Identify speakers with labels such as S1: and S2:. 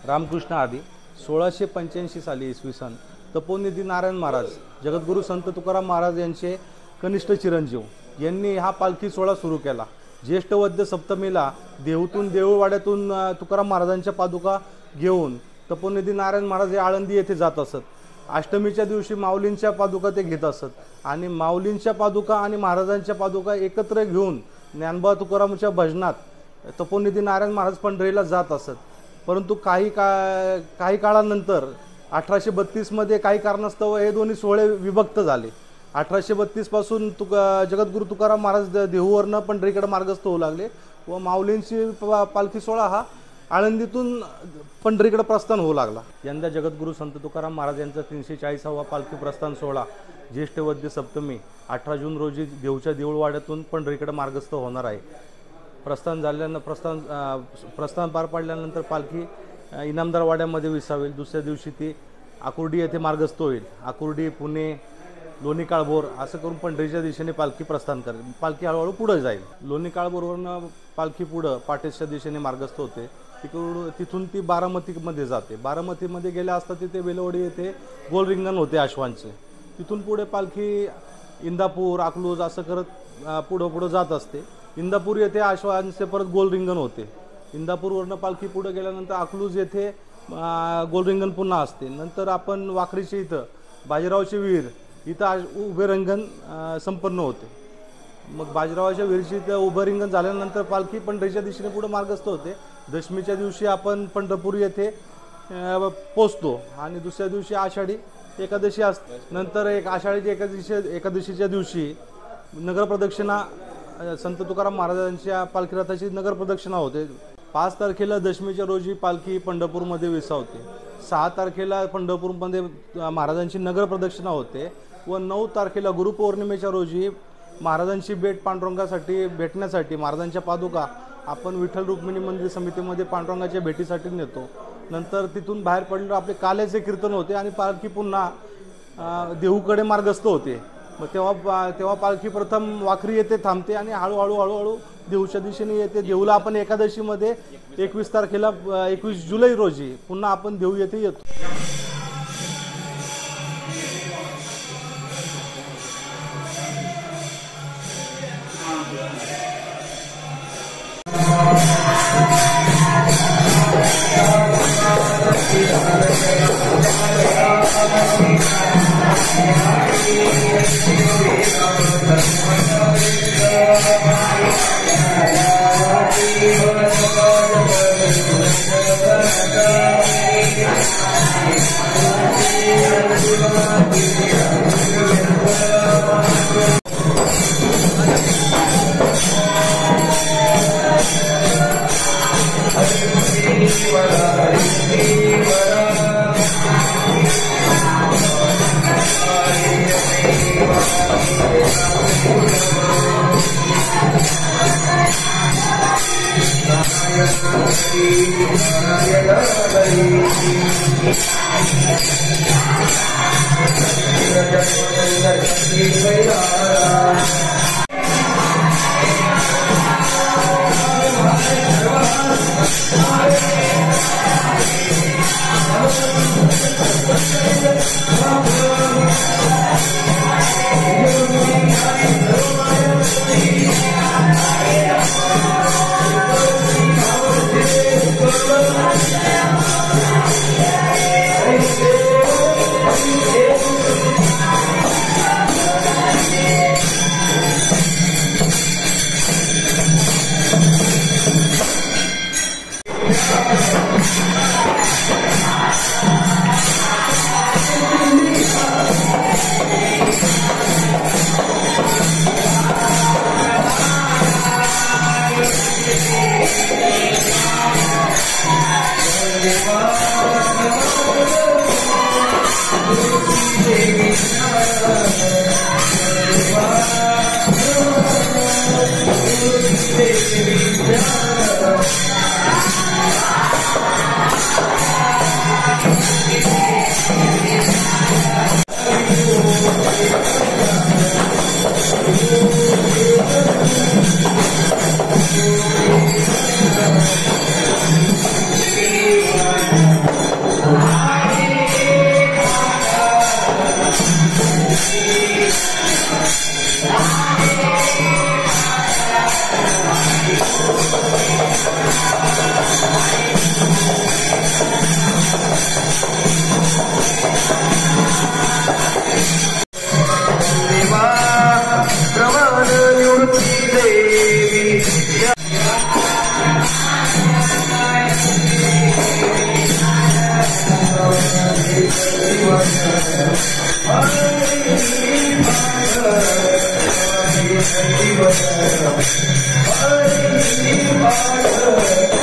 S1: रामकृष्ण आदी 1685 साली इसवी सन तपोनिधी नारायण महाराज जगद्गुरू संत तुकाराम महाराज यांचे कनिष्ठ चिरंजीव यांनी हा पालखी सोहळा सुरू केला। ज्येष्ठ वद्य सप्तमीला देहूतून देऊळवाड्यातून तुकाराम महाराजांच्या पादुका घेऊन तपोनिधी नारायण महाराज हे आळंदी येथे जात असत। अष्टमीच्या दिवशी माऊलींच्या पादुका ते घेत असत आणि माऊलींच्या पादुका आणि महाराजांच्या पादुका एकत्र घेऊन ज्ञानोबा तुकारामच्या भजनात तपोनिधी नारायण महाराज पंढरीला जात असत। परंतु काही काळानंतर 1832 मध्ये काही कारणास्तव हे दोन्ही सोहळे विभक्त झाले। 1832 पासून जगद्गुरू तुकाराम महाराज देहूवरनं पंढरीकडे मार्गस्थ होऊ लागले व माऊलींची पालखी सोहळा हा आळंदीतून पंढरीकडे प्रस्थान होऊ लागला। यंदा जगद्गुरू संत तुकाराम महाराज यांचा 340वा पालखी प्रस्थान सोहळा ज्येष्ठ वद्य सप्तमी 18 जून रोजी देहूच्या देऊळवाड्यातून पंढरीकडे मार्गस्थ होणार आहे। प्रस्थान पार पडल्यानंतर पालखी इनामदार वाड्यामध्ये विसावेल। दुसऱ्या दिवशी ती आकुर्डी येथे मार्गस्थ होईल। आकुर्डी, पुणे, लोणी काळभोर असं करून पंढरीच्या दिशेने पालखी प्रस्थान करेल। पालखी हळूहळू पुढे जाईल। लोणी काळभोरवरून पालखी पुढं पाटेच्या दिशेने मार्गस्थ होते। तिथून ती बारामतीमध्ये जाते। बारामतीमध्ये गेल्या असता तिथे बेलवडी येथे गोल रिंगण होते अश्वांचे। तिथून पुढे पालखी इंदापूर, अकलूज असं करत पुढं जात असते। इंदापूर येथे अश्वांचे परत गोल रिंगण होते। इंदापूरवरनं पालखी पुढे गेल्यानंतर अकलूज येथे गोल रिंगण पुन्हा असते। नंतर आपण वाखरीचे इथं बाजीरावचे वीर इथं उभे रिंगण संपन्न होते। मग बाजीरावाच्या वीरची इथं उभं रिंगण झाल्यानंतर पालखी पंढरीच्या दिशेने पुढे मार्गस्थ होते। दशमीच्या दिवशी आपण पंढरपूर येथे पोचतो आणि दुसऱ्या दिवशी आषाढी एकादशी असते। नंतर आषाढी एकादशीच्या दिवशी नगर प्रदक्षिणा संत तुकाराम महाराजांच्या पालखी रथाची नगर प्रदक्षिणा होते। 5 तारखेला दशमीच्या रोजी पालखी पंढरपूरमध्ये विसावते। 6 तारखेला पंढरपूरमध्ये महाराजांची नगर प्रदक्षिणा होते व 9 तारखेला गुरुपौर्णिमेच्या रोजी महाराजांची भेट पांडुरंगासाठी भेटण्यासाठी महाराजांच्या पादुका आपण विठ्ठल रुक्मिणी मंदिर समितीमध्ये पांडुरंगाच्या भेटीसाठी नेतो। नंतर तिथून बाहेर पडल्यावर आपले काल्याचे कीर्तन होते आणि पालखी पुन्हा देहूकडे मार्गस्थ होते। मग तेव्हा पालखी प्रथम वाखरी येथे थांबते आणि हळूहळू देहूच्या दिशेने येते। देहूला आपण एकादशीमध्ये 21 तारखेला 21 जुलै रोजी पुन्हा आपण देहू येथे येतो।
S2: हरी पाठ